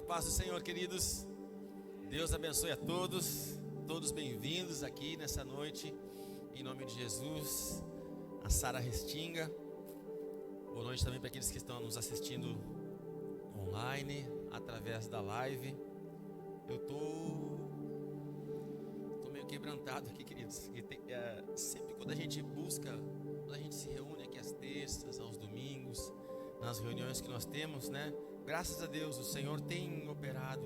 paz do Senhor, queridos. Deus abençoe a todos, todos bem-vindos aqui nessa noite, em nome de Jesus. A Sara Restinga, boa noite também para aqueles que estão nos assistindo online, através da live. Eu tô meio quebrantado aqui, queridos. Sempre quando a gente busca, quando a gente se reúne aqui às terças, aos domingos, nas reuniões que nós temos, né? Graças a Deus, o Senhor tem operado,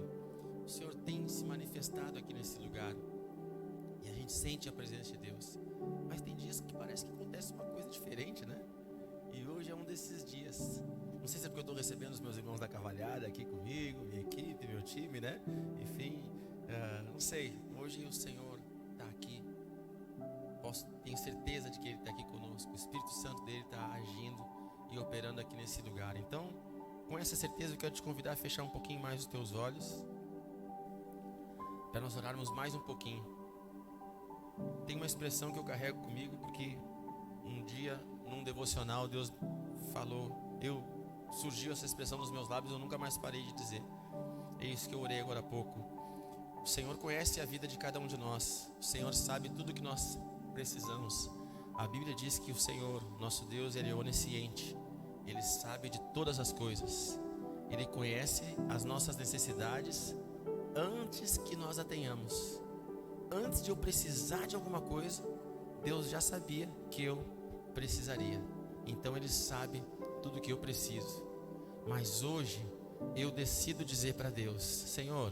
o Senhor tem se manifestado aqui nesse lugar, e a gente sente a presença de Deus. Mas tem dias que parece que acontece uma coisa diferente, né? E hoje é um desses dias. Não sei se é porque eu estou recebendo os meus irmãos da Cavalhada aqui comigo, minha equipe, meu time, né? Enfim, não sei. Hoje o Senhor está aqui. Tenho certeza de que Ele está aqui conosco. O Espírito Santo dele está agindo e operando aqui nesse lugar. Então, com essa certeza, eu quero te convidar a fechar um pouquinho mais os teus olhos, para nós orarmos mais um pouquinho. Tem uma expressão que eu carrego comigo, porque um dia, num devocional, Deus falou, surgiu essa expressão nos meus lábios, eu nunca mais parei de dizer. É isso que eu orei agora há pouco. O Senhor conhece a vida de cada um de nós. O Senhor sabe tudo que nós precisamos. A Bíblia diz que o Senhor, nosso Deus, Ele é onisciente. Ele sabe de todas as coisas. Ele conhece as nossas necessidades antes que nós a tenhamos. Antes de eu precisar de alguma coisa, Deus já sabia que eu precisaria. Então Ele sabe tudo que eu preciso. Mas hoje eu decido dizer para Deus: Senhor,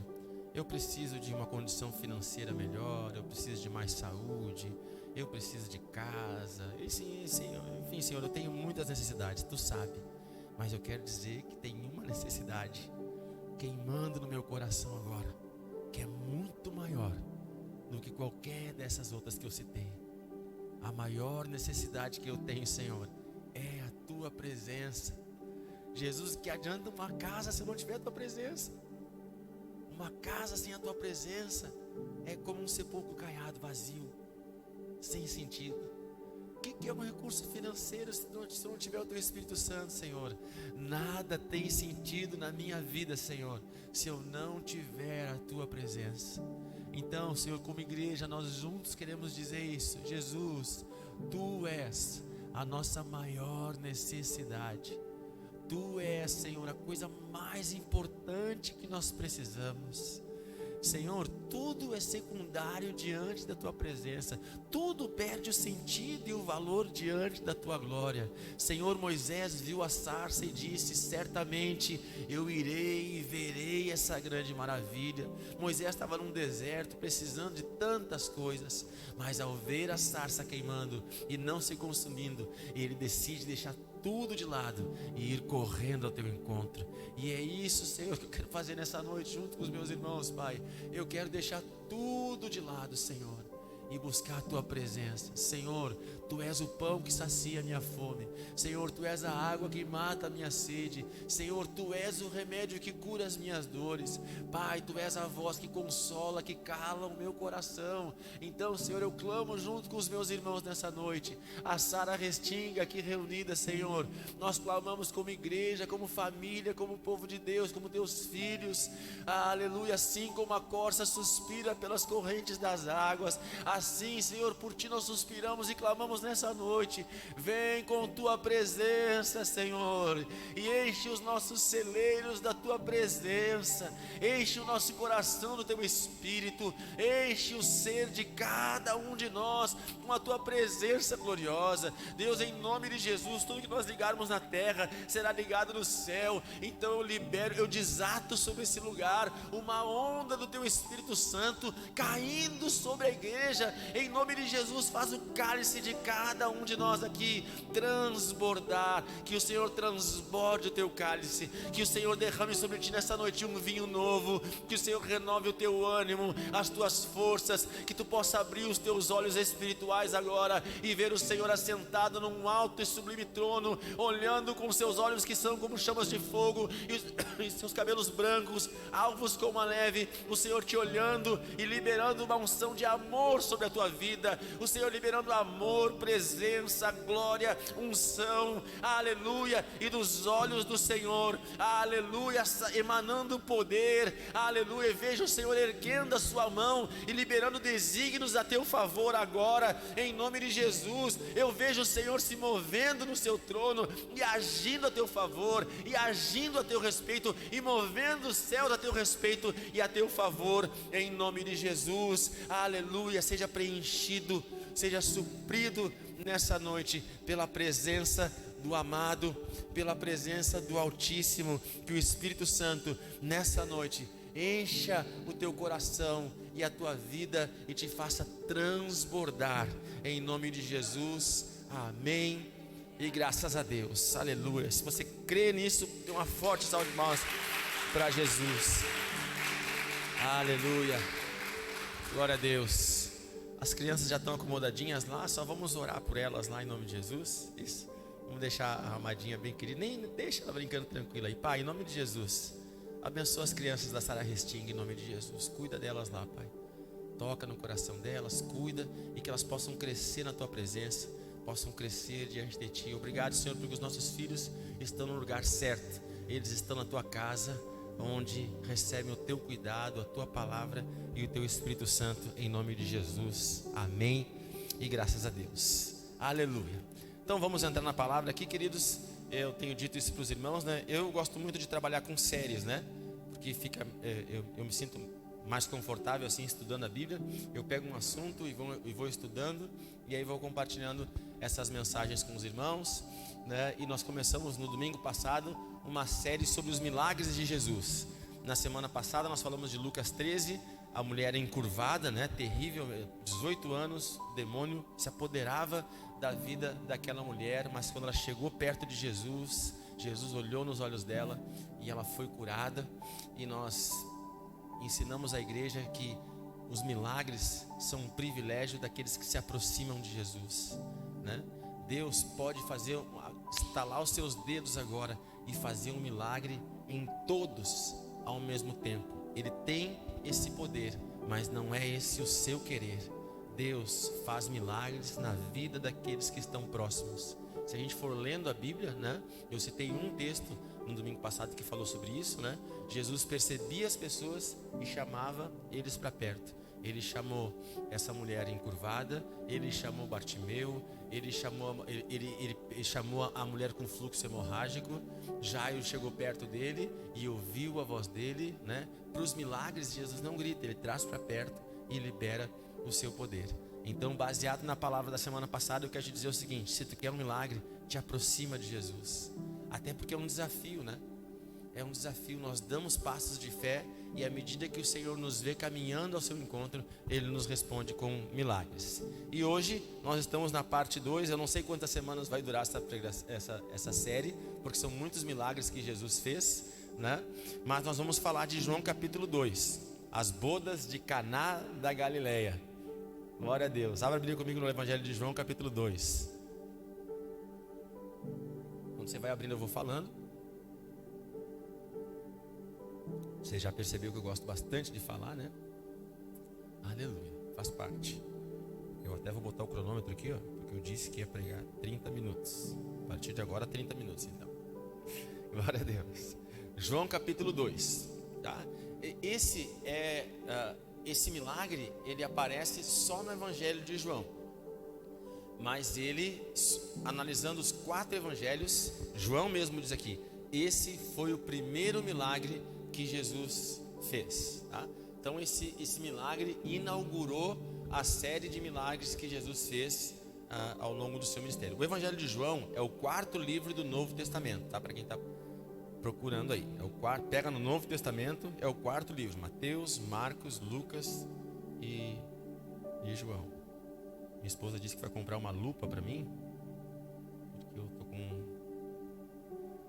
eu preciso de uma condição financeira melhor, eu preciso de mais saúde, eu preciso de casa. Enfim, Senhor, eu tenho muitas necessidades, Tu sabe. Mas eu quero dizer que tem uma necessidade queimando no meu coração agora, que é muito maior do que qualquer dessas outras que eu citei. A maior necessidade que eu tenho, Senhor, é a Tua presença. Jesus, que adianta uma casa se não tiver a Tua presença? Uma casa sem a Tua presença é como um sepulcro caiado, vazio, sem sentido. O que é um recurso financeiro se não tiver o Teu Espírito Santo, Senhor? Nada tem sentido na minha vida, Senhor, se eu não tiver a Tua presença. Então, Senhor, como igreja, nós juntos queremos dizer isso: Jesus, Tu és a nossa maior necessidade. Tu és, Senhor, a coisa mais importante que nós precisamos. Senhor, tudo é secundário diante da Tua presença. Tudo perde o sentido e o valor diante da Tua glória. Senhor, Moisés viu a sarça e disse: certamente eu irei e verei essa grande maravilha. Moisés estava num deserto, precisando de tantas coisas, mas ao ver a sarça queimando e não se consumindo, ele decide deixar tudo de lado e ir correndo ao Teu encontro. E é isso, Senhor, que eu quero fazer nessa noite junto com os meus irmãos, Pai. Eu quero deixar tudo de lado, Senhor, e buscar a Tua presença. Senhor, Tu és o pão que sacia a minha fome. Senhor, Tu és a água que mata a minha sede. Senhor, Tu és o remédio que cura as minhas dores. Pai, Tu és a voz que consola, que cala o meu coração. Então, Senhor, eu clamo junto com os meus irmãos nessa noite. A Sara Restinga aqui reunida, Senhor. Nós clamamos como igreja, como família, como povo de Deus, como Teus filhos. Aleluia, assim como a corça suspira pelas correntes das águas, assim, Senhor, por Ti nós suspiramos e clamamos nessa noite. Vem com Tua presença, Senhor, e enche os nossos celeiros da Tua presença. Enche o nosso coração do Teu Espírito. Enche o ser de cada um de nós com a Tua presença gloriosa. Deus, em nome de Jesus, tudo que nós ligarmos na terra será ligado no céu. Então eu desato sobre esse lugar uma onda do Teu Espírito Santo caindo sobre a igreja. Em nome de Jesus, faz o cálice de cada um de nós aqui transbordar. Que o Senhor transborde o Teu cálice. Que o Senhor derrame sobre ti nessa noite um vinho novo. Que o Senhor renove o teu ânimo, as tuas forças. Que tu possa abrir os teus olhos espirituais agora e ver o Senhor assentado num alto e sublime trono, olhando com seus olhos que são como chamas de fogo e seus cabelos brancos, alvos como a neve. O Senhor te olhando e liberando uma unção de amor sobre sobre a tua vida, o Senhor liberando amor, presença, glória, unção, aleluia, e dos olhos do Senhor, aleluia, emanando poder, aleluia. Veja o Senhor erguendo a sua mão e liberando desígnios a teu favor agora, em nome de Jesus. Eu vejo o Senhor se movendo no seu trono e agindo a teu favor, e agindo a teu respeito, e movendo os céus a teu respeito e a teu favor, em nome de Jesus, aleluia. Seja preenchido, seja suprido nessa noite pela presença do amado, pela presença do Altíssimo. Que o Espírito Santo nessa noite encha o teu coração e a tua vida e te faça transbordar, em nome de Jesus, amém e graças a Deus, aleluia. Se você crê nisso, dê uma forte salva de palmas para Jesus, aleluia, glória a Deus. As crianças já estão acomodadinhas lá, só vamos orar por elas lá em nome de Jesus. Isso, vamos deixar a armadinha bem querida, nem deixa ela brincando tranquila aí. Pai, em nome de Jesus, abençoa as crianças da Sara Resting, em nome de Jesus. Cuida delas lá, Pai. Toca no coração delas, cuida, e que elas possam crescer na tua presença, possam crescer diante de ti. Obrigado, Senhor, porque os nossos filhos estão no lugar certo. Eles estão na tua casa, onde recebem o teu cuidado, a tua palavra e o teu Espírito Santo, em nome de Jesus, amém e graças a Deus, aleluia. Então vamos entrar na palavra aqui, queridos. Eu tenho dito isso para os irmãos, né? Eu gosto muito de trabalhar com séries, né? Porque eu me sinto mais confortável assim estudando a Bíblia. Eu pego um assunto e vou estudando, e aí vou compartilhando essas mensagens com os irmãos, né? E nós começamos no domingo passado uma série sobre os milagres de Jesus. Na semana passada nós falamos de Lucas 13, a mulher encurvada, né? Terrível, 18 anos, o demônio se apoderava da vida daquela mulher, mas quando ela chegou perto de Jesus, Jesus olhou nos olhos dela e ela foi curada. E nós ensinamos à igreja que os milagres são um privilégio daqueles que se aproximam de Jesus, né? Deus pode estalar os seus dedos agora e fazer um milagre em todos ao mesmo tempo. Ele tem esse poder, mas não é esse o seu querer. Deus faz milagres na vida daqueles que estão próximos. Se a gente for lendo a Bíblia, né? Eu citei um texto no domingo passado que falou sobre isso, né? Jesus percebia as pessoas e chamava eles para perto. Ele chamou essa mulher encurvada, ele chamou Bartimeu, ele chamou a mulher com fluxo hemorrágico. Jairo chegou perto dele e ouviu a voz dele, né? Para os milagres, Jesus não grita, ele traz para perto e libera o seu poder. Então, baseado na palavra da semana passada, eu quero te dizer o seguinte: se tu quer um milagre, te aproxima de Jesus. Até porque é um desafio, né? É um desafio, nós damos passos de fé, e à medida que o Senhor nos vê caminhando ao seu encontro, Ele nos responde com milagres. E hoje nós estamos na parte 2, eu não sei quantas semanas vai durar essa série, porque são muitos milagres que Jesus fez, né? Mas nós vamos falar de João capítulo 2, as bodas de Caná da Galileia. Glória a Deus. Abra a Bíblia comigo no Evangelho de João capítulo 2. Quando você vai abrindo eu vou falando. Você já percebeu que eu gosto bastante de falar, né? Aleluia, faz parte. Eu até vou botar o cronômetro aqui, ó, porque eu disse que ia pregar 30 minutos. A partir de agora, 30 minutos, então. Glória a Deus. João capítulo 2, tá? Esse milagre, ele aparece só no Evangelho de João. Mas ele, analisando os 4 evangelhos, João mesmo diz aqui: esse foi o primeiro milagre que Jesus fez, tá? Então esse milagre inaugurou a série de milagres que Jesus fez ao longo do seu ministério. O Evangelho de João é o 4º livro do Novo Testamento, tá? Para quem está procurando aí, pega no Novo Testamento, é o 4º livro: Mateus, Marcos, Lucas e João. Minha esposa disse que vai comprar uma lupa para mim, porque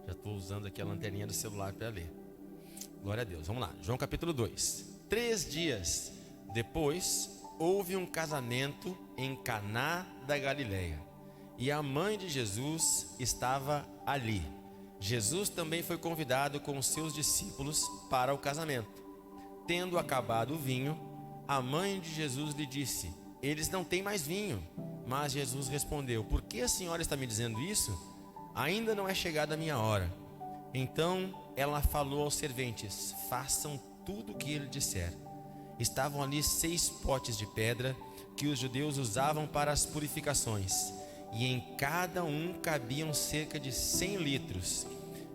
já estou usando aqui a lanterninha do celular para ler. Glória a Deus, vamos lá, João capítulo 2. 3 dias depois, houve um casamento em Caná da Galileia, e a mãe de Jesus estava ali. Jesus também foi convidado com os seus discípulos para o casamento. Tendo acabado o vinho, a mãe de Jesus lhe disse: eles não têm mais vinho. Mas Jesus respondeu: por que a senhora está me dizendo isso? Ainda não é chegada a minha hora. Então ela falou aos serventes: façam tudo o que ele disser. Estavam ali 6 potes de pedra que os judeus usavam para as purificações, e em cada um cabiam cerca de 100 litros.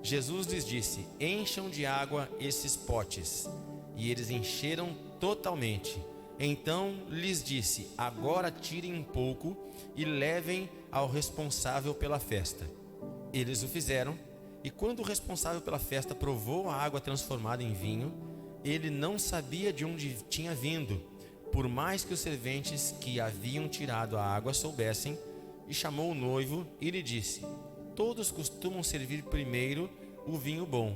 Jesus lhes disse: encham de água esses potes. E eles encheram totalmente. Então lhes disse: agora tirem um pouco e levem ao responsável pela festa. Eles o fizeram, e quando o responsável pela festa provou a água transformada em vinho, ele não sabia de onde tinha vindo, por mais que os serventes que haviam tirado a água soubessem. E chamou o noivo e lhe disse: todos costumam servir primeiro o vinho bom,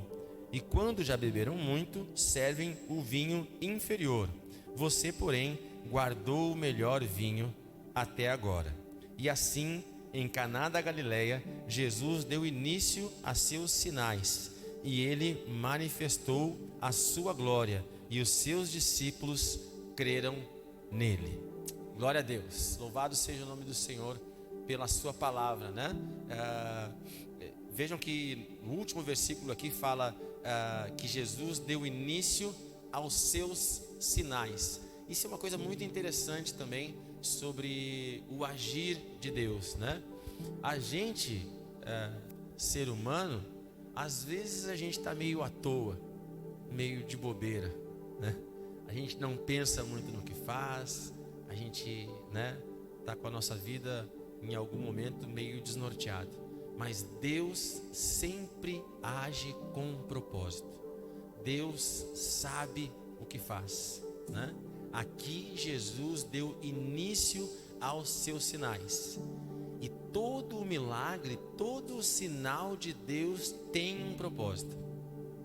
e quando já beberam muito, servem o vinho inferior. Você, porém, guardou o melhor vinho até agora. E assim, em Caná da Galileia, Jesus deu início a seus sinais, e ele manifestou a sua glória, e os seus discípulos creram nele. Glória a Deus, louvado seja o nome do Senhor pela sua palavra, né? Vejam que no último versículo aqui fala que Jesus deu início aos seus sinais. Isso é uma coisa muito interessante também sobre o agir de Deus, né? A gente, ser humano, às vezes a gente está meio à toa, meio de bobeira, né? A gente não pensa muito no que faz, a gente, né, está com a nossa vida em algum momento meio desnorteado. Mas Deus sempre age com um propósito. Deus sabe o que faz, né? Aqui Jesus deu início aos seus sinais. E todo o milagre, todo o sinal de Deus tem um propósito,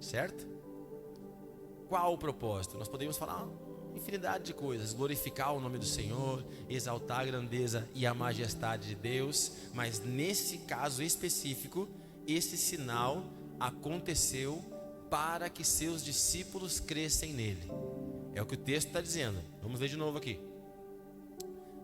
certo? Qual o propósito? Nós podemos falar infinidade de coisas: glorificar o nome do Senhor, exaltar a grandeza e a majestade de Deus. Mas nesse caso específico, esse sinal aconteceu para que seus discípulos crescem nele. É o que o texto está dizendo. Vamos ver de novo aqui.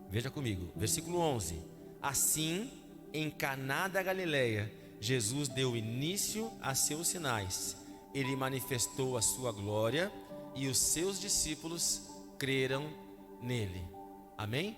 Veja comigo, versículo 11. Assim, em Caná da Galileia, Jesus deu início a seus sinais. Ele manifestou a sua glória, e os seus discípulos creram nele. Amém?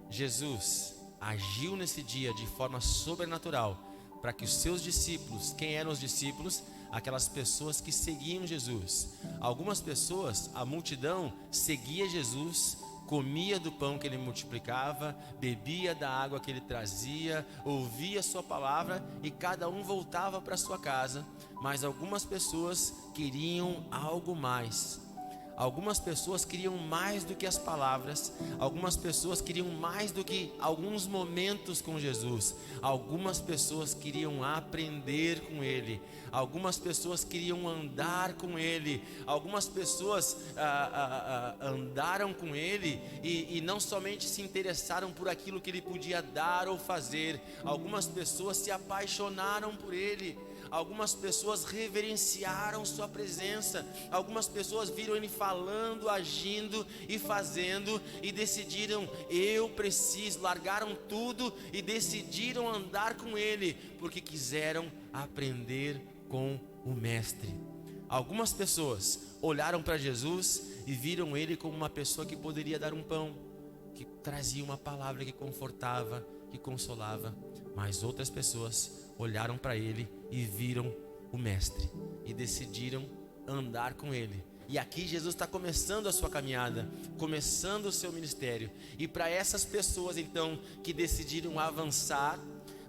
Jesus agiu nesse dia de forma sobrenatural para que os seus discípulos, quem eram os discípulos? Aquelas pessoas que seguiam Jesus. Algumas pessoas, a multidão seguia Jesus, comia do pão que ele multiplicava, bebia da água que ele trazia, ouvia a sua palavra, e cada um voltava para sua casa. Mas algumas pessoas queriam algo mais. Algumas pessoas queriam mais do que as palavras. Algumas pessoas queriam mais do que alguns momentos com Jesus. Algumas pessoas queriam aprender com Ele. Algumas pessoas queriam andar com Ele. Algumas pessoas andaram com Ele e não somente se interessaram por aquilo que Ele podia dar ou fazer. Algumas pessoas se apaixonaram por Ele. Algumas pessoas reverenciaram sua presença. Algumas pessoas viram ele falando, agindo e fazendo, e decidiram: eu preciso. Largaram tudo e decidiram andar com ele, porque quiseram aprender com o mestre. Algumas pessoas olharam para Jesus e viram ele como uma pessoa que poderia dar um pão, que trazia uma palavra que confortava, que consolava. Mas outras pessoas olharam para ele e viram o mestre e decidiram andar com ele. E aqui Jesus está começando a sua caminhada, começando o seu ministério. E para essas pessoas então que decidiram avançar,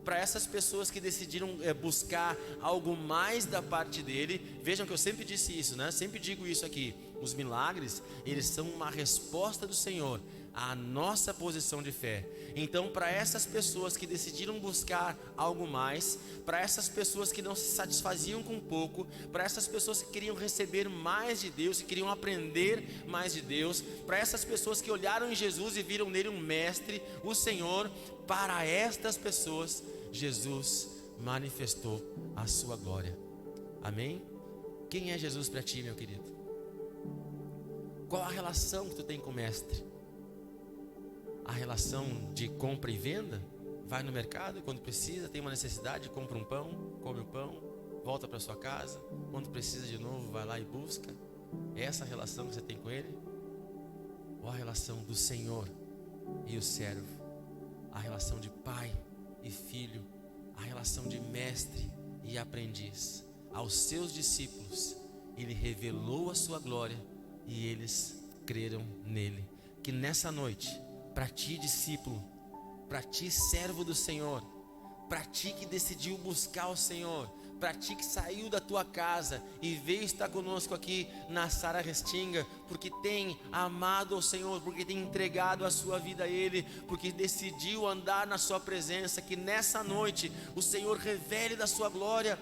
para essas pessoas que decidiram buscar algo mais da parte dele, vejam que eu sempre disse isso, né? Sempre digo isso aqui: os milagres, eles são uma resposta do Senhor à nossa posição de fé. Então, para essas pessoas que decidiram buscar algo mais, para essas pessoas que não se satisfaziam com pouco, para essas pessoas que queriam receber mais de Deus, que queriam aprender mais de Deus, para essas pessoas que olharam em Jesus e viram nele um mestre, o Senhor, para estas pessoas, Jesus manifestou a sua glória. Amém? Quem é Jesus para ti, meu querido? Qual a relação que tu tem com o mestre? a relação de compra e venda. Vai no mercado quando precisa, tem uma necessidade, compra um pão, come o pão, volta para sua casa. Quando precisa de novo, vai lá e busca. É essa a relação que você tem com Ele? Ou a relação do Senhor e o servo? A relação de pai e filho? A relação de mestre e aprendiz? Aos seus discípulos, Ele revelou a sua glória e eles creram nele. Que nessa noite, para ti discípulo, para ti servo do Senhor, para ti que decidiu buscar o Senhor, para ti que saiu da tua casa e veio estar conosco aqui na Sara Restinga, porque tem amado ao Senhor, porque tem entregado a sua vida a Ele, porque decidiu andar na sua presença, que nessa noite o Senhor revele da sua glória,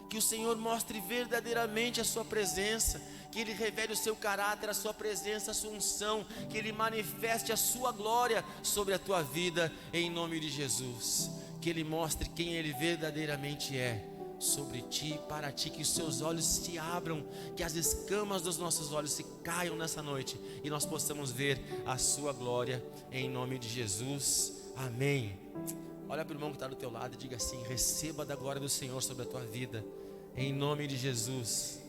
que o Senhor mostre verdadeiramente a sua presença, que Ele revele o seu caráter, a sua presença, a sua unção, que Ele manifeste a sua glória sobre a tua vida, em nome de Jesus. Que Ele mostre quem Ele verdadeiramente é sobre ti, para ti, que os seus olhos se abram, que as escamas dos nossos olhos se caiam nessa noite e nós possamos ver a sua glória, em nome de Jesus, amém. Olha para o irmão que está do teu lado e diga assim: receba da glória do Senhor sobre a tua vida, em nome de Jesus.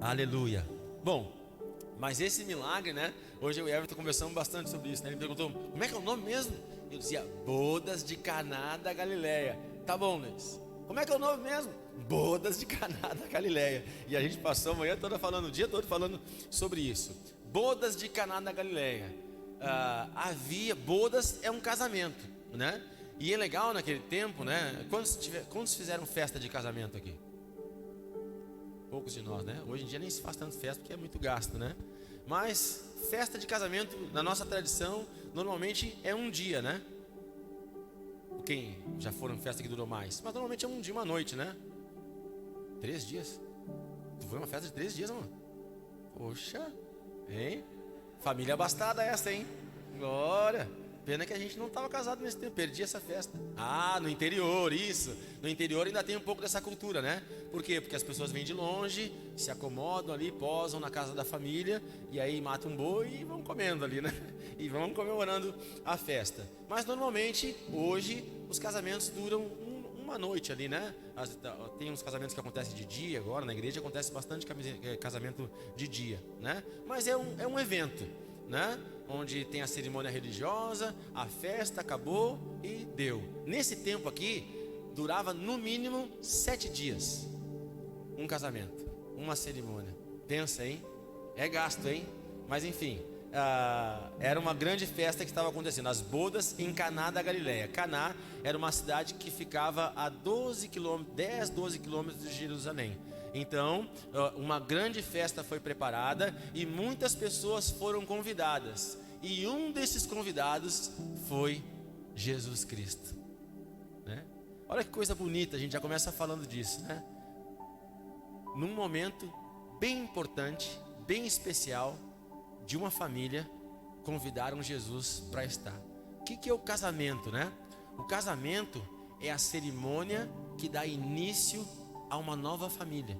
Aleluia. Bom, mas esse milagre, né? Hoje eu e o Everton conversamos bastante sobre isso, né? Ele perguntou, como é que é o nome mesmo? Eu dizia, Bodas de Caná da Galileia. Tá bom, Luiz. Como é que é o nome mesmo? Bodas de Caná da Galileia. E a gente passou a manhã toda falando, o dia todo falando sobre isso. Bodas de Caná da Galileia. Bodas é um casamento, né? E é legal naquele tempo, né? Quantos fizeram festa de casamento aqui? Poucos de nós, né? Hoje em dia nem se faz tanto festa porque é muito gasto, né? Mas festa de casamento, na nossa tradição, normalmente é um dia, né? Quem já foram em festa que durou mais? Mas normalmente é um dia, uma noite, né? 3 dias. Tu foi uma festa de 3 dias, mano? Poxa, hein? Família abastada essa, hein? Glória. Pena que a gente não estava casado nesse tempo, perdi essa festa. No interior, isso. No interior ainda tem um pouco dessa cultura, né? Por quê? Porque as pessoas vêm de longe, se acomodam ali, posam na casa da família, e aí matam um boi e vão comendo ali, né? E vão comemorando a festa. Mas normalmente, hoje, os casamentos duram uma noite ali, né? Tem uns casamentos que acontecem de dia agora, na igreja acontece bastante casamento de dia, né? Mas é um evento, né? Onde tem a cerimônia religiosa, a festa acabou e deu. Nesse tempo aqui, durava no mínimo 7 dias. Um casamento, uma cerimônia. Pensa, hein? É gasto, hein? Mas enfim, era uma grande festa que estava acontecendo. As bodas em Caná da Galileia. Caná era uma cidade que ficava a 12 quilômetros de Jerusalém. Então, uma grande festa foi preparada e muitas pessoas foram convidadas. E um desses convidados foi Jesus Cristo, né? Olha que coisa bonita, a gente já começa falando disso, né? Num momento bem importante, bem especial, de uma família, convidaram Jesus para estar. O que é o casamento, né? O casamento é a cerimônia que dá início a uma nova família,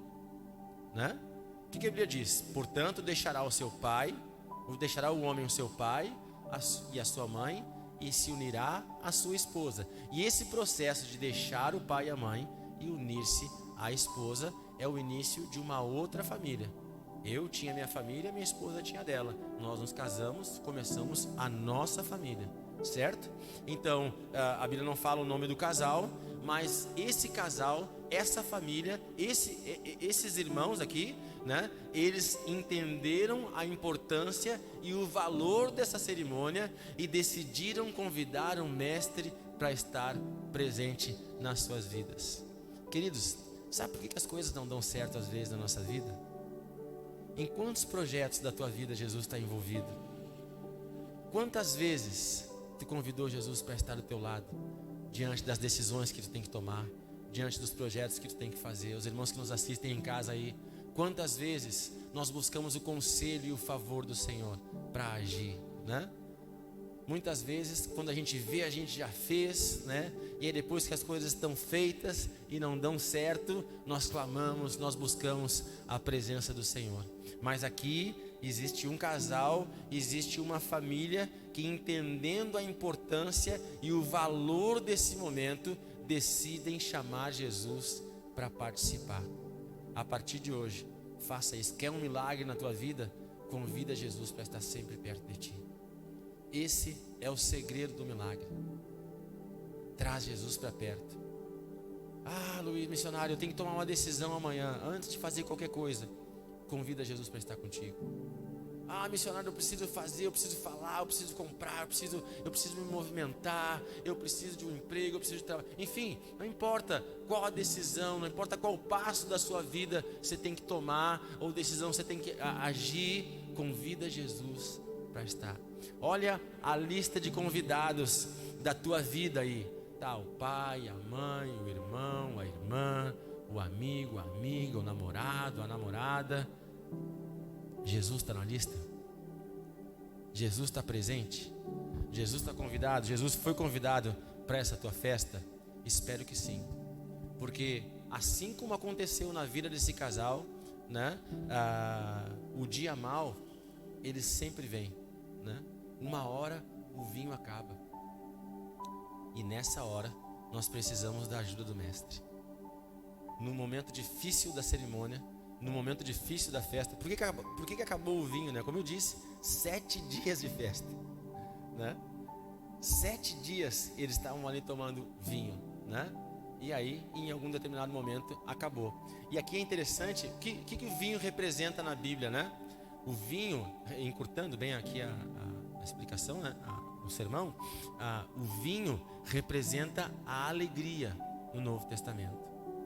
né? O que a Bíblia diz? Portanto, deixará o homem o seu pai e a sua mãe, e se unirá à sua esposa. E esse processo de deixar o pai e a mãe e unir-se à esposa é o início de uma outra família. Eu tinha minha família, minha esposa tinha dela. Nós nos casamos, começamos a nossa família, certo? Então, a Bíblia não fala o nome do casal, mas esse casal, essa família, esses irmãos aqui, né? Eles entenderam a importância e o valor dessa cerimônia e decidiram convidar um mestre para estar presente nas suas vidas. Queridos, sabe por que as coisas não dão certo às vezes na nossa vida? Em quantos projetos da tua vida Jesus está envolvido? Quantas vezes tu convidou Jesus para estar do teu lado, diante das decisões que tu tem que tomar, diante dos projetos que tu tem que fazer? Os irmãos que nos assistem em casa aí, quantas vezes nós buscamos o conselho e o favor do Senhor para agir, né? Muitas vezes, quando a gente vê, a gente já fez, né? E aí depois que as coisas estão feitas e não dão certo, nós clamamos, nós buscamos a presença do Senhor. Mas aqui, existe um casal, existe uma família que, entendendo a importância e o valor desse momento, decidem chamar Jesus para participar. A partir de hoje, faça isso. Quer um milagre na tua vida? Convida Jesus para estar sempre perto de ti. Esse é o segredo do milagre. Traz Jesus para perto. Ah, Luiz, missionário, eu tenho que tomar uma decisão amanhã, antes de fazer qualquer coisa. Convida Jesus para estar contigo. Ah, missionário, eu preciso fazer, eu preciso falar, eu preciso comprar, eu preciso me movimentar, eu preciso de um emprego, eu preciso de trabalho. Enfim, não importa qual a decisão, não importa qual passo da sua vida você tem que tomar, ou decisão você tem que agir, convida Jesus para estar. Olha a lista de convidados da tua vida aí. Tá o pai, a mãe, o irmão, a irmã, o amigo, a amiga, o namorado, a namorada. Jesus está na lista? Jesus está presente? Jesus está convidado? Jesus foi convidado para essa tua festa? Espero que sim. Porque assim como aconteceu na vida desse casal, né? O dia mau, ele sempre vem, né? Uma hora o vinho acaba. E nessa hora nós precisamos da ajuda do mestre. No momento difícil da cerimônia, no momento difícil da festa. Por que acabou o vinho, né? Como eu disse, 7 dias de festa, né? 7 dias eles estavam ali tomando vinho, né? E aí, em algum determinado momento, acabou. E aqui é interessante, o que o vinho representa na Bíblia, né? O vinho, encurtando bem aqui a explicação, né? O sermão, o vinho representa a alegria no Novo Testamento,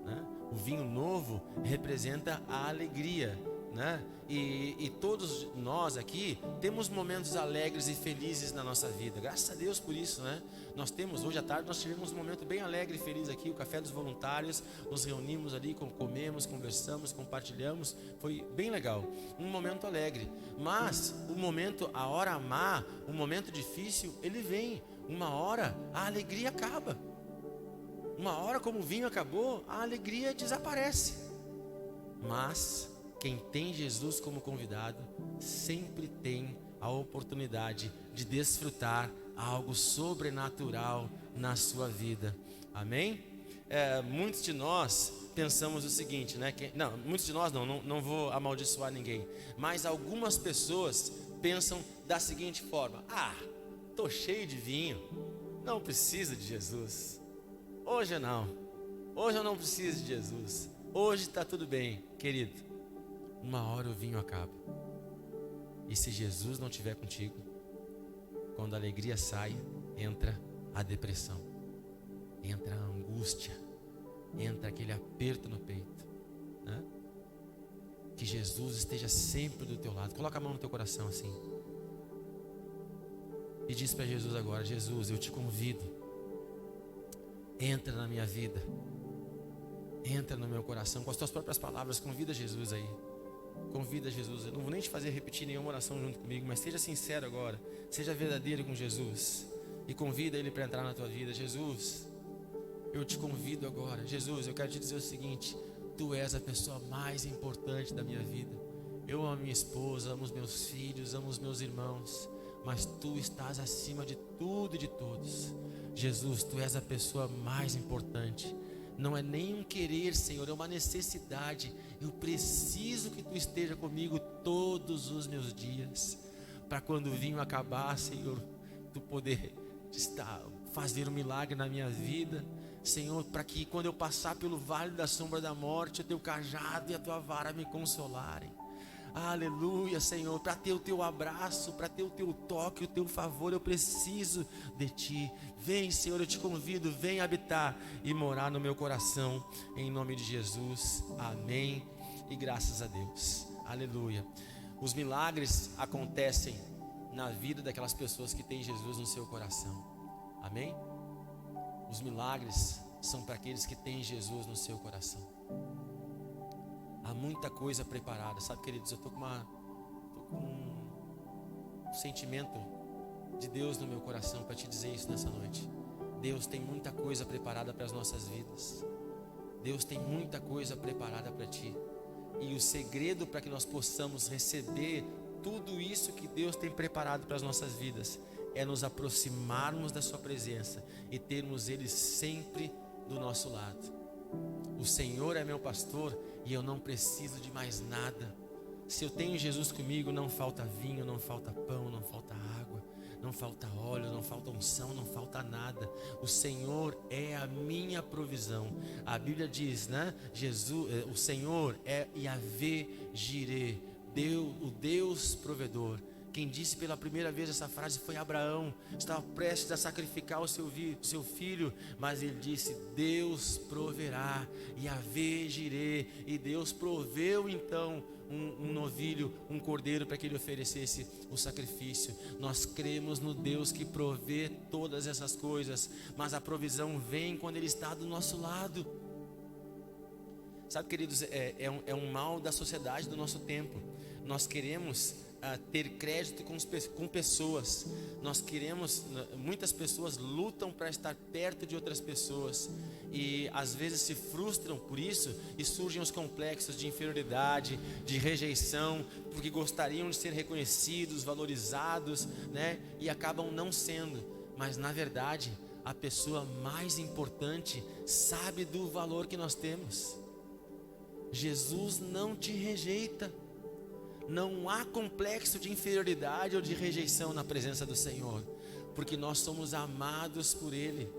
né? O vinho novo representa a alegria, né? E todos nós aqui temos momentos alegres e felizes na nossa vida. Graças a Deus por isso, né? Nós temos, hoje à tarde, nós tivemos um momento bem alegre e feliz aqui, o Café dos Voluntários. Nos reunimos ali, comemos, conversamos, compartilhamos. Foi bem legal, um momento alegre. Mas o momento, a hora má, o momento difícil, ele vem. Uma hora a alegria acaba. Uma hora, como o vinho acabou, a alegria desaparece. Mas quem tem Jesus como convidado sempre tem a oportunidade de desfrutar algo sobrenatural na sua vida. Amém? Muitos de nós pensamos o seguinte, né? Muitos de nós não vou amaldiçoar ninguém, mas algumas pessoas pensam da seguinte forma: tô cheio de vinho, não preciso de Jesus. Hoje não, hoje eu não preciso de Jesus, hoje está tudo bem. Querido, uma hora o vinho acaba, e se Jesus não estiver contigo, quando a alegria sai, entra a depressão, entra a angústia, entra aquele aperto no peito, né? Que Jesus esteja sempre do teu lado. Coloca a mão no teu coração assim e diz para Jesus agora: Jesus, eu te convido, entra na minha vida, entra no meu coração. Com as tuas próprias palavras, convida Jesus aí. Convida Jesus. Eu não vou nem te fazer repetir nenhuma oração junto comigo, mas seja sincero agora, seja verdadeiro com Jesus e convida Ele para entrar na tua vida. Jesus, eu te convido agora. Jesus, eu quero te dizer o seguinte: Tu és a pessoa mais importante da minha vida. Eu amo a minha esposa, amo os meus filhos, amo os meus irmãos, mas Tu estás acima de tudo e de todos. Jesus, Tu és a pessoa mais importante. Não é nem um querer, Senhor, é uma necessidade. Eu preciso que Tu esteja comigo todos os meus dias, para quando o vinho acabar, Senhor, Tu poder fazer um milagre na minha vida, Senhor, para que quando eu passar pelo vale da sombra da morte, o Teu cajado e a Tua vara me consolarem. Aleluia, Senhor, para ter o Teu abraço, para ter o Teu toque, o Teu favor, eu preciso de Ti. Vem, Senhor, eu te convido, vem habitar e morar no meu coração, em nome de Jesus, amém, e graças a Deus, aleluia. Os milagres acontecem na vida daquelas pessoas que têm Jesus no seu coração, amém? Os milagres são para aqueles que têm Jesus no seu coração. Há muita coisa preparada, sabe, queridos? Eu tô com um sentimento de Deus no meu coração para te dizer isso nessa noite. Deus tem muita coisa preparada para as nossas vidas. Deus tem muita coisa preparada para ti. E o segredo para que nós possamos receber tudo isso que Deus tem preparado para as nossas vidas é nos aproximarmos da sua presença e termos Ele sempre do nosso lado. O Senhor é meu pastor e eu não preciso de mais nada. Se eu tenho Jesus comigo, não falta vinho, não falta pão, não falta água, não falta óleo, não falta unção, não falta nada. O Senhor é a minha provisão. A Bíblia diz, né? O Senhor é Yahvé Jireh, o Deus provedor. Quem disse pela primeira vez essa frase foi Abraão. Estava prestes a sacrificar o seu filho, mas ele disse: Deus proverá, Yahvé Jireh. E Deus proveu então um novilho, um cordeiro, para que ele oferecesse o sacrifício. Nós cremos no Deus que provê todas essas coisas, mas a provisão vem quando Ele está do nosso lado. Sabe, queridos, é um mal da sociedade do nosso tempo. Nós queremos ter crédito com pessoas. Nós queremos, muitas pessoas lutam para estar perto de outras pessoas e às vezes se frustram por isso, e surgem os complexos de inferioridade, de rejeição, porque gostariam de ser reconhecidos, valorizados, né? E acabam não sendo. Mas na verdade, a pessoa mais importante sabe do valor que nós temos. Jesus não te rejeita. Não há complexo de inferioridade ou de rejeição na presença do Senhor, porque nós somos amados por Ele.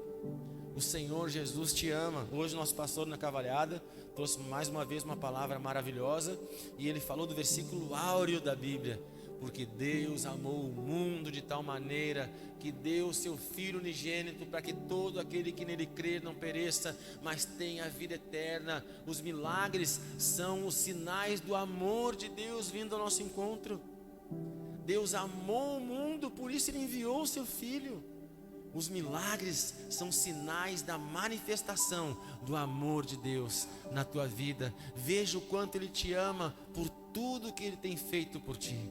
O Senhor Jesus te ama. Hoje nosso pastor na cavalhada trouxe mais uma vez uma palavra maravilhosa, e ele falou do versículo áureo da Bíblia: porque Deus amou o mundo de tal maneira que deu o seu Filho unigênito, para que todo aquele que nele crer não pereça, mas tenha a vida eterna. Os milagres são os sinais do amor de Deus vindo ao nosso encontro. Deus amou o mundo, por isso Ele enviou o seu Filho. Os milagres são sinais da manifestação do amor de Deus na tua vida. Veja o quanto Ele te ama por tudo que Ele tem feito por ti.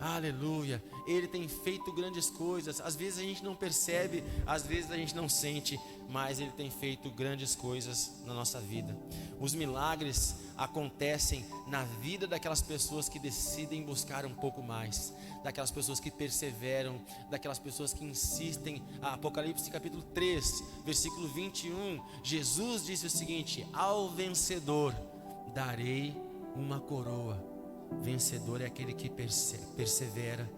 Aleluia, Ele tem feito grandes coisas. Às vezes a gente não percebe, às vezes a gente não sente, mas Ele tem feito grandes coisas na nossa vida. Os milagres acontecem na vida daquelas pessoas que decidem buscar um pouco mais, daquelas pessoas que perseveram, daquelas pessoas que insistem. Apocalipse capítulo 3, versículo 21, Jesus disse o seguinte: ao vencedor darei uma coroa. Vencedor é aquele que persevera.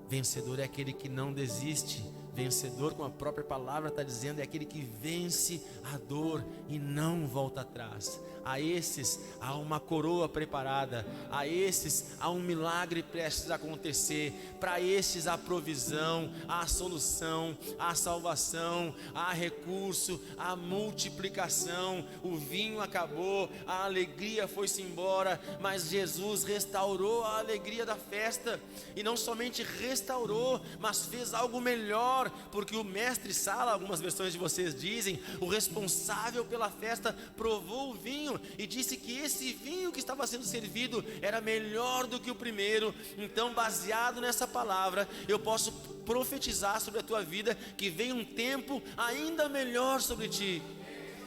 Vencedor é aquele que não desiste. Vencedor, como a própria palavra está dizendo, é aquele que vence a dor e não volta atrás. A esses há uma coroa preparada. A esses há um milagre prestes a acontecer. Para esses há provisão, há solução, há salvação, há recurso, há multiplicação. O vinho acabou, a alegria foi-se embora, mas Jesus restaurou a alegria da festa. E não somente restaurou, mas fez algo melhor, porque o mestre Sala, algumas versões de vocês dizem, o responsável pela festa, provou o vinho e disse que esse vinho que estava sendo servido era melhor do que o primeiro. Então, baseado nessa palavra, eu posso profetizar sobre a tua vida que vem um tempo ainda melhor sobre ti.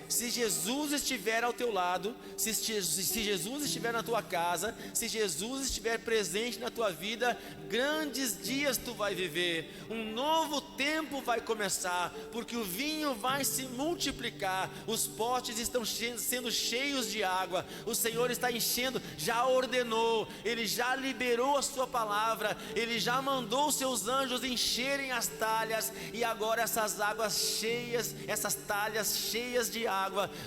Se Jesus estiver ao teu lado, se Jesus estiver na tua casa, se Jesus estiver presente na tua vida, grandes dias tu vai viver. Um novo tempo vai começar, porque o vinho vai se multiplicar. Os potes estão sendo cheios de água. O Senhor está enchendo, já ordenou, Ele já liberou a sua palavra, Ele já mandou os seus anjos encherem as talhas, e agora essas águas cheias, essas talhas cheias de água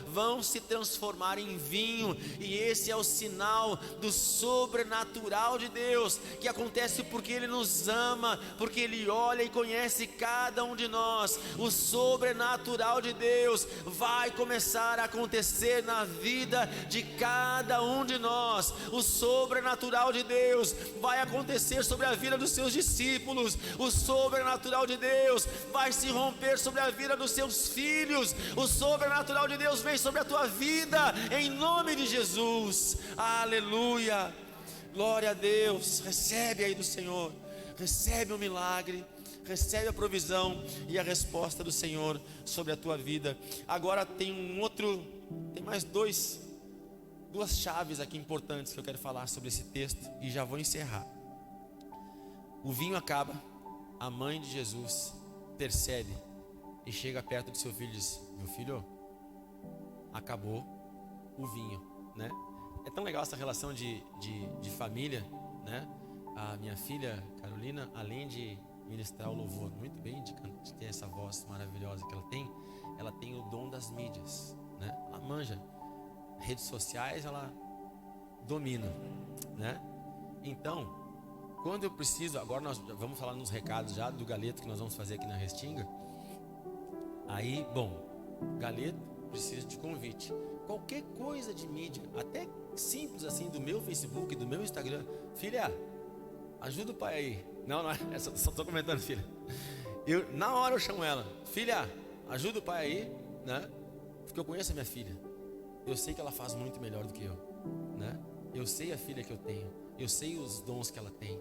vão se transformar em vinho. E esse é o sinal do sobrenatural de Deus, que acontece porque Ele nos ama, porque Ele olha e conhece cada um de nós. O sobrenatural de Deus vai começar a acontecer na vida de cada um de nós. O sobrenatural de Deus vai acontecer sobre a vida dos seus discípulos. O sobrenatural de Deus vai se romper sobre a vida dos seus filhos. O sobrenatural de Deus vem sobre a tua vida, em nome de Jesus. Aleluia, glória a Deus. Recebe aí do Senhor, recebe o milagre, recebe a provisão e a resposta do Senhor sobre a tua vida. Agora tem mais duas chaves aqui importantes que eu quero falar sobre esse texto e já vou encerrar. O vinho acaba, a mãe de Jesus percebe e chega perto do seu filho e diz: meu filho, acabou o vinho, né? É tão legal essa relação de família, né? A minha filha Carolina, além de ministrar o louvor muito bem, de ter essa voz maravilhosa que ela tem o dom das mídias, né? Ela manja redes sociais, ela domina, né? Então, quando eu preciso, agora nós vamos falar nos recados já do galeto que nós vamos fazer aqui na Restinga. Aí, bom, galeto precisa de convite. Qualquer coisa de mídia, até simples assim, do meu Facebook, do meu Instagram. Filha, ajuda o pai aí. Não, só estou comentando, filha. Na hora eu chamo ela: filha, ajuda o pai aí, né? Porque eu conheço a minha filha. Eu sei que ela faz muito melhor do que eu, né? Eu sei a filha que eu tenho. Eu sei os dons que ela tem,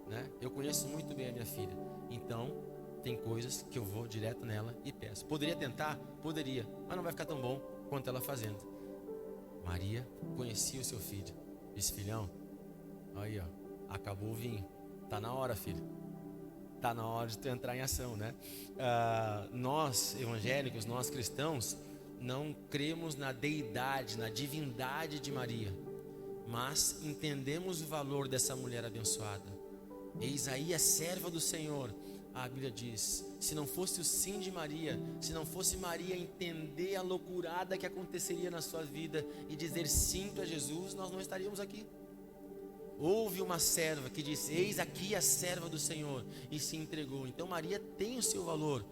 né? Eu conheço muito bem a minha filha. Então, tem coisas que eu vou direto nela e peço. Poderia tentar? Poderia, mas não vai ficar tão bom quanto ela fazendo. Maria conhecia o seu filho. Disse: filhão, aí ó, acabou o vinho. Tá na hora, filho. Tá na hora de tu entrar em ação, né? Nós evangélicos, nós cristãos, não cremos na deidade, na divindade de Maria, mas entendemos o valor dessa mulher abençoada. Eis aí a serva do Senhor. A Bíblia diz: se não fosse o sim de Maria, se não fosse Maria entender a loucurada que aconteceria na sua vida e dizer sim para Jesus, nós não estaríamos aqui. Houve uma serva que disse: eis aqui a serva do Senhor, e se entregou. Então Maria tem o seu valor,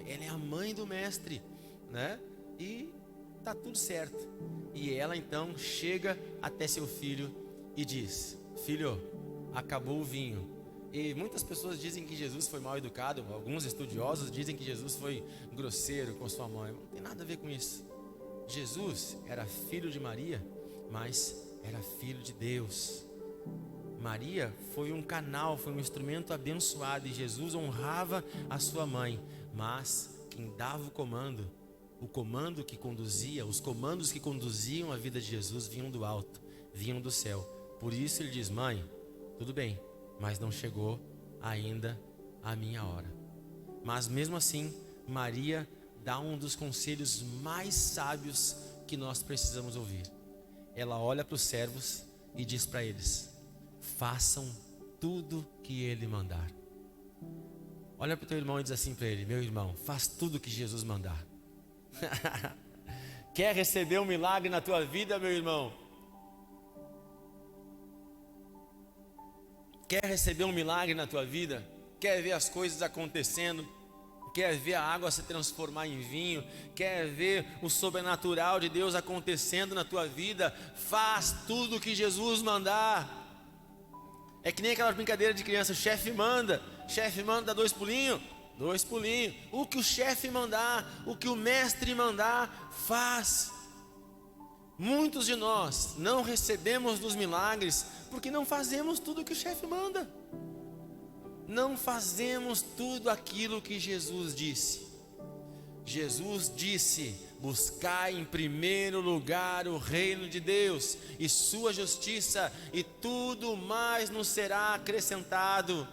ela é a mãe do mestre, né? E tá tudo certo. E ela então chega até seu filho e diz: filho, acabou o vinho. E muitas pessoas dizem que Jesus foi mal educado. Alguns estudiosos dizem que Jesus foi grosseiro com sua mãe. Não tem nada a ver com isso. Jesus era filho de Maria, mas era filho de Deus. Maria foi um canal, foi um instrumento abençoado, e Jesus honrava a sua mãe. Mas quem dava o comando que conduzia, os comandos que conduziam a vida de Jesus vinham do alto, vinham do céu. Por isso ele diz: mãe, tudo bem, mas não chegou ainda a minha hora. Mas mesmo assim, Maria dá um dos conselhos mais sábios que nós precisamos ouvir. Ela olha para os servos e diz para eles: façam tudo que ele mandar. Olha para o teu irmão e diz assim para ele: meu irmão, faz tudo que Jesus mandar. Quer receber um milagre na tua vida, meu irmão? Quer receber um milagre na tua vida? Quer ver as coisas acontecendo? Quer ver a água se transformar em vinho? Quer ver o sobrenatural de Deus acontecendo na tua vida? Faz tudo o que Jesus mandar. É que nem aquela brincadeira de criança: o chefe manda, dá 2 pulinhos, 2 pulinhos. O que o chefe mandar, o que o mestre mandar, faz. Muitos de nós não recebemos dos milagres porque não fazemos tudo o que o chefe manda. Não fazemos tudo aquilo que Jesus disse. Jesus disse: buscai em primeiro lugar o reino de Deus e sua justiça, e tudo mais nos será acrescentado.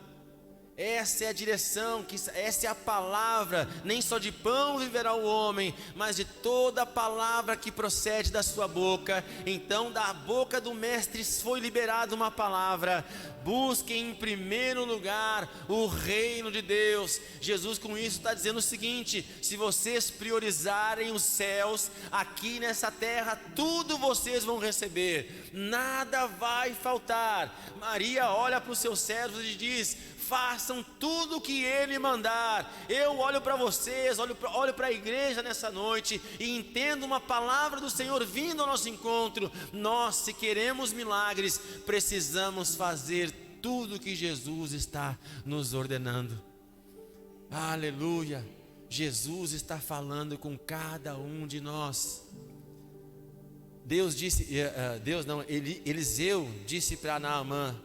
Essa é a direção, essa é a palavra. Nem só de pão viverá o homem, mas de toda a palavra que procede da sua boca. Então da boca do mestre foi liberada uma palavra: busquem em primeiro lugar o reino de Deus. Jesus com isso está dizendo o seguinte: se vocês priorizarem os céus aqui nessa terra, tudo vocês vão receber, nada vai faltar. Maria olha para os seus servos e diz: façam tudo o que ele mandar. Eu olho para vocês, olho para a igreja nessa noite e entendo uma palavra do Senhor vindo ao nosso encontro. Nós, se queremos milagres, precisamos fazer tudo o que Jesus está nos ordenando. Aleluia! Jesus está falando com cada um de nós. Eliseu disse para Naamã,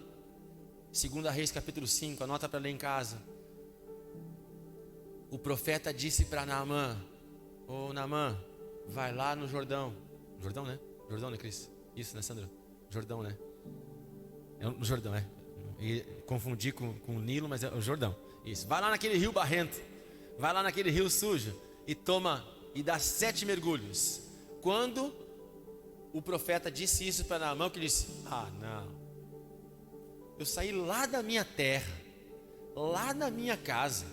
2 Reis capítulo 5, anota para ler em casa. O profeta disse para Naamã: ô Naamã, vai lá no Jordão. Jordão, né? Jordão, né, Cris? Isso, né, Sandra? Jordão, né? No Jordão, é. E confundi com o Nilo, mas é o Jordão. Isso. Vai lá naquele rio barrento. Vai lá naquele rio sujo. E toma, e dá 7 mergulhos. Quando o profeta disse isso para Naamã, que disse: ah, não. Eu saí lá da minha terra, lá da minha casa,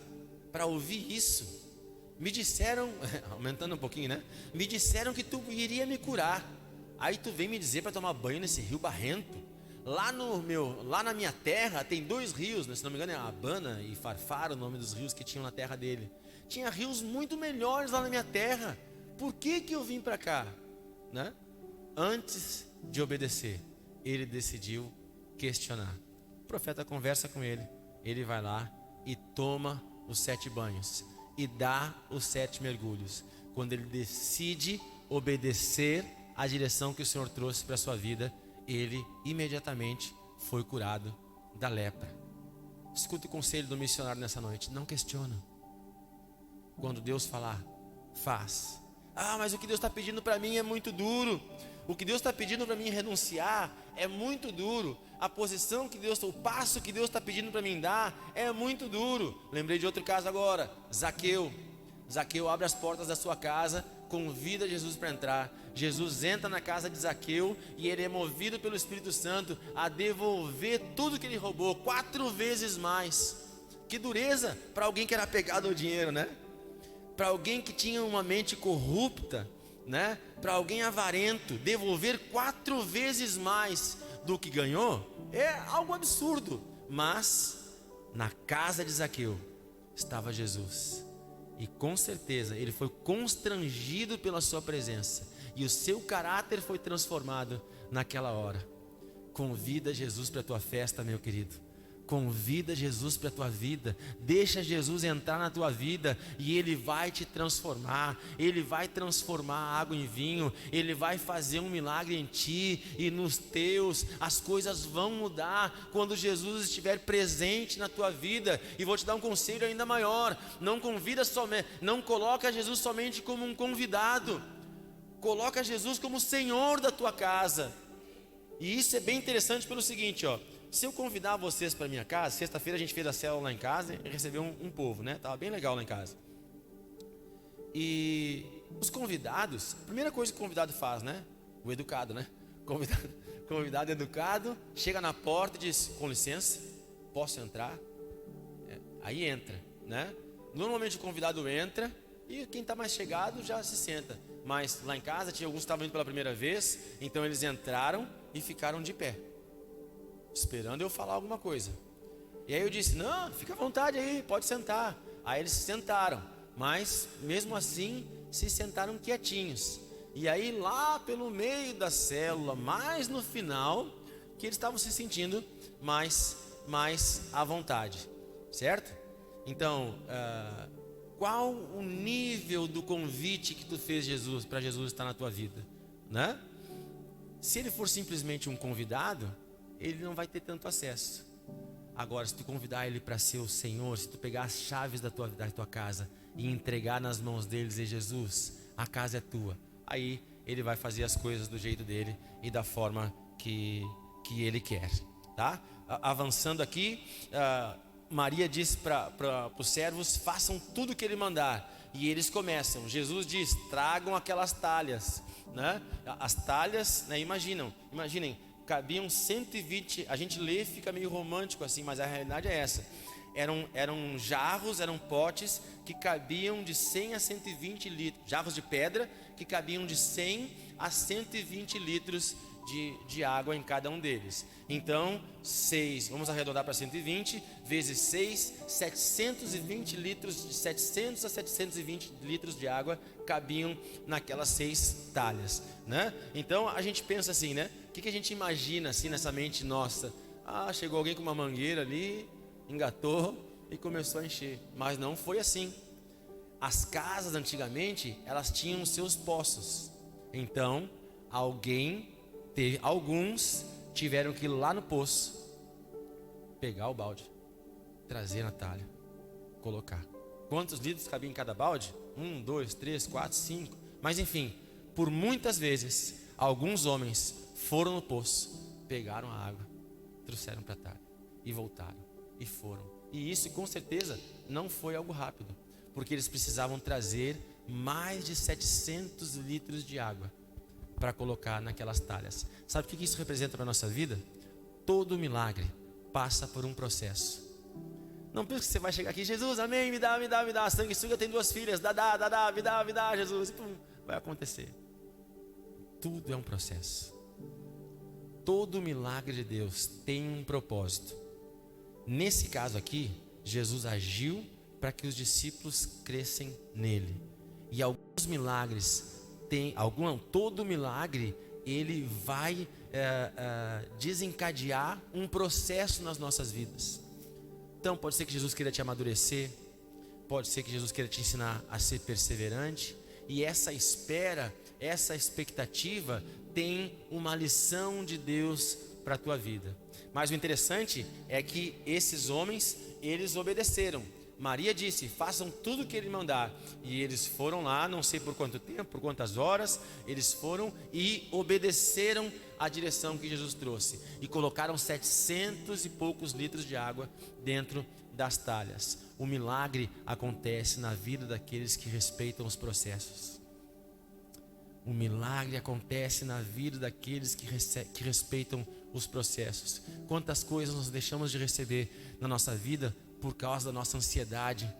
para ouvir isso. Me disseram, aumentando um pouquinho, né? Me disseram que tu iria me curar. Aí tu vem me dizer para tomar banho nesse rio barrento. Lá na minha terra tem 2 rios, né? Se não me engano é Abana e Farfar, o nome dos rios que tinham na terra dele. Tinha rios muito melhores lá na minha terra. Por que eu vim para cá? Né? Antes de obedecer, ele decidiu questionar. O profeta conversa com ele. Ele vai lá e toma os 7 banhos e dá os 7 mergulhos. Quando ele decide obedecer à direção que o Senhor trouxe para a sua vida, ele imediatamente foi curado da lepra. Escute o conselho do missionário nessa noite: não questiona. Quando Deus falar, faz. Ah, mas o que Deus está pedindo para mim é muito duro. O que Deus está pedindo para mim renunciar é muito duro. A posição que Deus, o passo que Deus está pedindo para mim dar é muito duro. Lembrei de outro caso agora, Zaqueu. Zaqueu abre as portas da sua casa, convida Jesus para entrar. Jesus entra na casa de Zaqueu e ele é movido pelo Espírito Santo a devolver tudo que ele roubou, 4 vezes mais. Que dureza para alguém que era apegado ao dinheiro, né? Para alguém que tinha uma mente corrupta, né? Para alguém avarento, devolver 4 vezes mais do que ganhou é algo absurdo. Mas na casa de Zaqueu estava Jesus, e com certeza ele foi constrangido pela sua presença, e o seu caráter foi transformado naquela hora. Convida Jesus para a tua festa, meu querido. Convida Jesus para a tua vida. Deixa Jesus entrar na tua vida e Ele vai te transformar. Ele vai transformar a água em vinho. Ele vai fazer um milagre em ti e nos teus. As coisas vão mudar quando Jesus estiver presente na tua vida. E vou te dar um conselho ainda maior: não convida somente, não coloca Jesus somente como um convidado. Coloca Jesus como o Senhor da tua casa. E isso é bem interessante pelo seguinte, ó. Se eu convidar vocês para minha casa, sexta-feira a gente fez a célula lá em casa e recebeu um povo, né? Tava bem legal lá em casa. E os convidados, a primeira coisa que o convidado faz, né? O educado, né? Convidado educado, chega na porta e diz: com licença, posso entrar? Aí entra, né? Normalmente o convidado entra e quem está mais chegado já se senta. Mas lá em casa tinha alguns que estavam indo pela primeira vez, então eles entraram e ficaram de pé, esperando eu falar alguma coisa. E aí eu disse: não, fica à vontade aí, pode sentar. Aí eles se sentaram, mas mesmo assim se sentaram quietinhos. E aí lá pelo meio da célula, mais no final, que eles estavam se sentindo mais à vontade, certo? Então, qual o nível do convite que tu fez para Jesus estar na tua vida, né? Se ele for simplesmente um convidado, ele não vai ter tanto acesso. Agora, se tu convidar ele para ser o Senhor, se tu pegar as chaves da tua casa e entregar nas mãos dele e dizer: Jesus, a casa é tua, aí ele vai fazer as coisas do jeito dele e da forma que ele quer, tá? Avançando aqui, Maria disse para os servos: façam tudo o que ele mandar. E eles começam. Jesus diz: tragam aquelas talhas, né? As talhas, né? Imaginem, cabiam 120, a gente lê e fica meio romântico assim, mas a realidade é essa. Eram jarros, eram potes que cabiam de 100 a 120 litros, jarros de pedra que cabiam de 100 a 120 litros de água em cada um deles. Então, 6, vamos arredondar para 120, vezes 6, 720 litros, de 700 a 720 litros de água cabiam naquelas 6 talhas, né? Então, a gente pensa assim, né? O que a gente imagina assim nessa mente nossa? Chegou alguém com uma mangueira ali, engatou e começou a encher. Mas não foi assim. As casas antigamente, elas tinham seus poços. Então, alguns tiveram que ir lá no poço, pegar o balde, trazer na talha, colocar. Quantos litros cabia em cada balde? 1, 2, 3, 4, 5. Mas enfim, por muitas vezes, alguns homens foram no poço, pegaram a água, trouxeram para a talha. e voltaram, e foram. E isso com certeza não foi algo rápido, porque eles precisavam trazer mais de 700 litros de água para colocar naquelas talhas. Sabe o que isso representa para a nossa vida? Todo milagre passa por um processo. Não pense que você vai chegar aqui, Jesus, amém, me dá, a sanguessuga tem 2 filhas, me dá, Jesus, e pum, vai acontecer. Tudo é um processo. Todo milagre de Deus tem um propósito. Nesse caso aqui, Jesus agiu para que os discípulos crescem nele. E alguns milagres todo milagre ele vai desencadear um processo nas nossas vidas. Então pode ser que Jesus queira te amadurecer, pode ser que Jesus queira te ensinar a ser perseverante, e essa espera, essa expectativa tem uma lição de Deus para a tua vida. Mas o interessante é que esses homens, eles obedeceram. Maria disse, façam tudo o que ele mandar. E eles foram lá, não sei por quanto tempo, por quantas horas, eles foram e obedeceram a direção que Jesus trouxe. E colocaram 700 e poucos litros de água dentro das talhas. O milagre acontece na vida daqueles que respeitam os processos. O milagre acontece na vida daqueles que respeitam os processos. Quantas coisas nós deixamos de receber na nossa vida por causa da nossa ansiedade.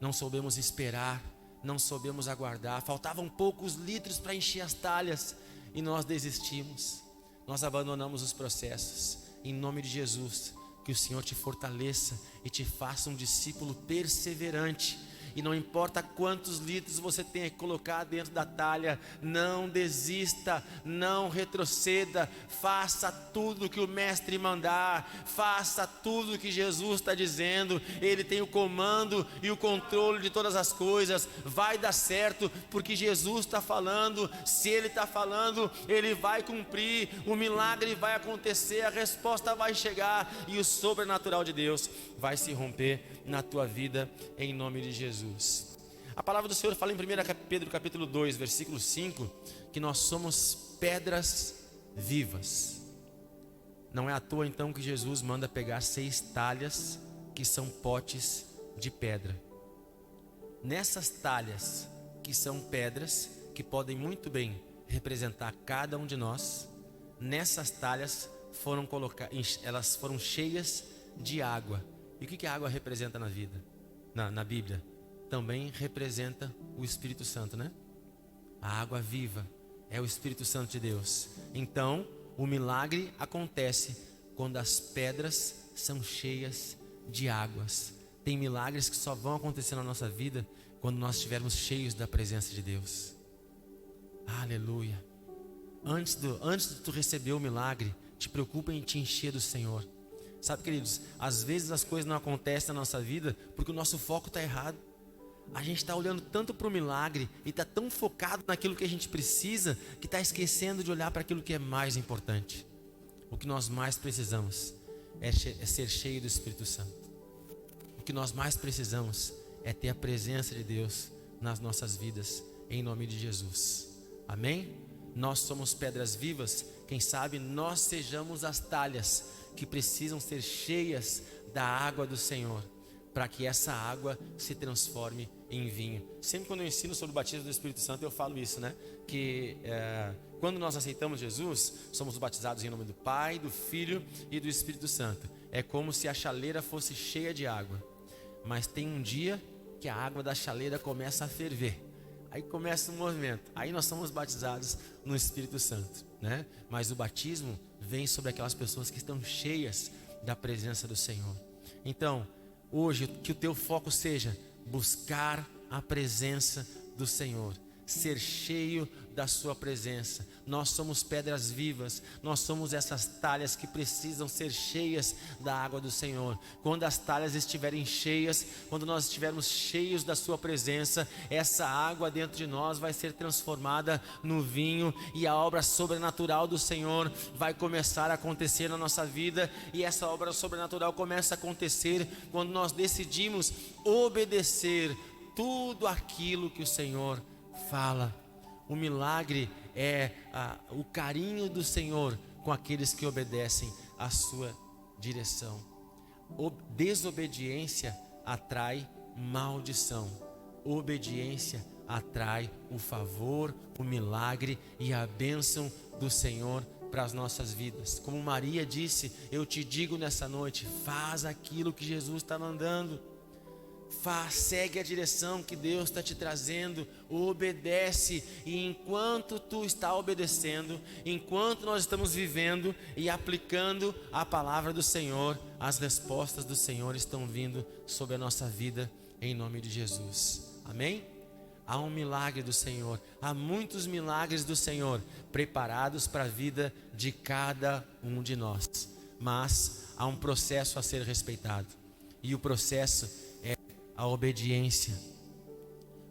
Não soubemos esperar, não soubemos aguardar. Faltavam poucos litros para encher as talhas e nós desistimos. Nós abandonamos os processos. Em nome de Jesus, que o Senhor te fortaleça e te faça um discípulo perseverante. E não importa quantos litros você tenha que colocar dentro da talha, não desista, não retroceda, faça tudo que o Mestre mandar, faça tudo que Jesus está dizendo. Ele tem o comando e o controle de todas as coisas. Vai dar certo, porque Jesus está falando. Se Ele está falando, Ele vai cumprir, o milagre vai acontecer, a resposta vai chegar e o sobrenatural de Deus vai se romper na tua vida, em nome de Jesus. A palavra do Senhor fala em 1 Pedro capítulo 2, versículo 5, que nós somos pedras vivas. Não é à toa então que Jesus manda pegar 6 talhas, que são potes de pedra. Nessas talhas, que são pedras, que podem muito bem representar cada um de nós, nessas talhas elas foram cheias de água. E o que a água representa na vida? Na Bíblia? Também representa o Espírito Santo, né? A água viva é o Espírito Santo de Deus. Então, o milagre acontece quando as pedras são cheias de águas. Tem milagres que só vão acontecer na nossa vida quando nós estivermos cheios da presença de Deus. Aleluia. Antes de tu receber o milagre, te preocupa em te encher do Senhor. Sabe, queridos, às vezes as coisas não acontecem na nossa vida porque o nosso foco está errado. A gente está olhando tanto para o milagre e está tão focado naquilo que a gente precisa, que está esquecendo de olhar para aquilo que é mais importante. O que nós mais precisamos é ser cheio do Espírito Santo. O que nós mais precisamos é ter a presença de Deus nas nossas vidas, em nome de Jesus. Amém? Nós somos pedras vivas, quem sabe nós sejamos as talhas que precisam ser cheias da água do Senhor, para que essa água se transforme em vinho. Sempre quando eu ensino sobre o batismo do Espírito Santo, eu falo isso, né? Que quando nós aceitamos Jesus, somos batizados em nome do Pai, do Filho e do Espírito Santo. É como se a chaleira fosse cheia de água, mas tem um dia que a água da chaleira começa a ferver. Aí começa o movimento, aí nós somos batizados no Espírito Santo, né? Mas o batismo vem sobre aquelas pessoas que estão cheias da presença do Senhor. Então, hoje, que o teu foco seja buscar a presença do Senhor, ser cheio da sua presença. Nós somos pedras vivas, nós somos essas talhas que precisam ser cheias da água do Senhor. Quando as talhas estiverem cheias, quando nós estivermos cheios da sua presença, essa água dentro de nós vai ser transformada no vinho, e a obra sobrenatural do Senhor vai começar a acontecer na nossa vida. E essa obra sobrenatural começa a acontecer quando nós decidimos obedecer tudo aquilo que o Senhor fala. O milagre é o carinho do Senhor com aqueles que obedecem à sua direção. Desobediência atrai maldição. Obediência atrai o favor, o milagre e a bênção do Senhor para as nossas vidas. Como Maria disse, eu te digo nessa noite, faz aquilo que Jesus está mandando. Segue a direção que Deus está te trazendo, obedece, e enquanto tu está obedecendo, enquanto nós estamos vivendo e aplicando a palavra do Senhor, as respostas do Senhor estão vindo sobre a nossa vida, em nome de Jesus, amém? Há um milagre do Senhor, há muitos milagres do Senhor, preparados para a vida de cada um de nós, mas há um processo a ser respeitado, e o processo a obediência.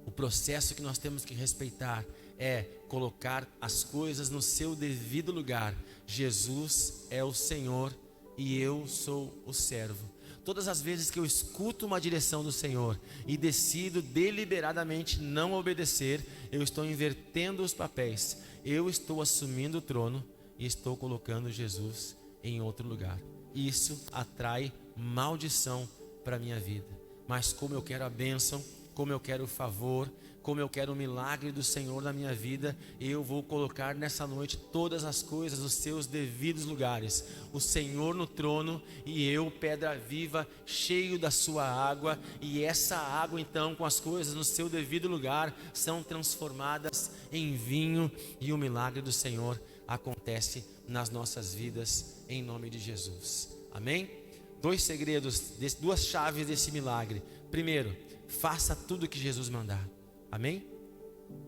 O processo que nós temos que respeitar é colocar as coisas no seu devido lugar. Jesus é o Senhor e eu sou o servo. Todas as vezes que eu escuto uma direção do Senhor e decido deliberadamente não obedecer, eu estou invertendo os papéis. Eu estou assumindo o trono e estou colocando Jesus em outro lugar. Isso atrai maldição para a minha vida. Mas como eu quero a bênção, como eu quero o favor, como eu quero o milagre do Senhor na minha vida, eu vou colocar nessa noite todas as coisas nos seus devidos lugares. O Senhor no trono e eu, pedra viva, cheio da sua água. E essa água então, com as coisas no seu devido lugar, são transformadas em vinho. E o milagre do Senhor acontece nas nossas vidas, em nome de Jesus, amém? 2 segredos, 2 chaves desse milagre. Primeiro, faça tudo que Jesus mandar. Amém?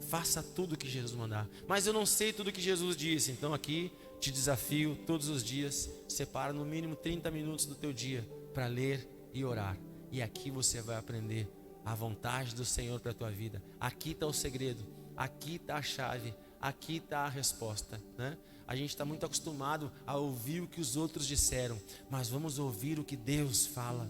Faça tudo que Jesus mandar. Mas eu não sei tudo que Jesus disse. Então aqui te desafio todos os dias. Separa no mínimo 30 minutos do teu dia para ler e orar. E aqui você vai aprender a vontade do Senhor para a tua vida. Aqui está o segredo. Aqui está a chave. Aqui está a resposta, né? A gente está muito acostumado a ouvir o que os outros disseram, mas vamos ouvir o que Deus fala.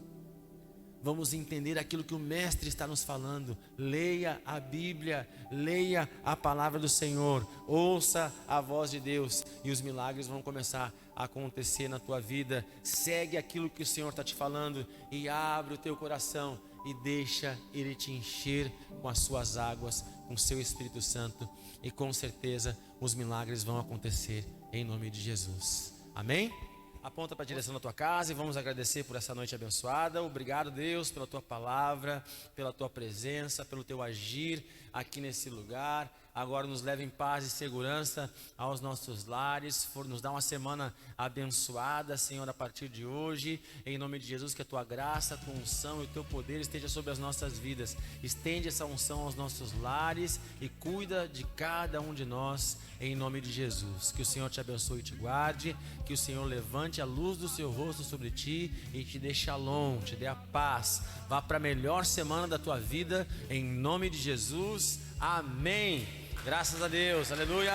Vamos entender aquilo que o Mestre está nos falando. Leia a Bíblia, leia a palavra do Senhor, ouça a voz de Deus e os milagres vão começar a acontecer na tua vida. Segue aquilo que o Senhor está te falando e abre o teu coração e deixa Ele te encher com as suas águas, com o seu Espírito Santo, e com certeza os milagres vão acontecer em nome de Jesus, amém? Aponta para a direção da tua casa e vamos agradecer por essa noite abençoada. Obrigado, Deus, pela tua palavra, pela tua presença, pelo teu agir aqui nesse lugar. Agora nos leva em paz e segurança aos nossos lares. Nos dá uma semana abençoada, Senhor, a partir de hoje. Em nome de Jesus, que a tua graça, a tua unção e o teu poder esteja sobre as nossas vidas. Estende essa unção aos nossos lares e cuida de cada um de nós, em nome de Jesus. Que o Senhor te abençoe e te guarde. Que o Senhor levante a luz do seu rosto sobre ti e te dê shalom, te dê a paz. Vá para a melhor semana da tua vida, em nome de Jesus. Amém. Graças a Deus, aleluia.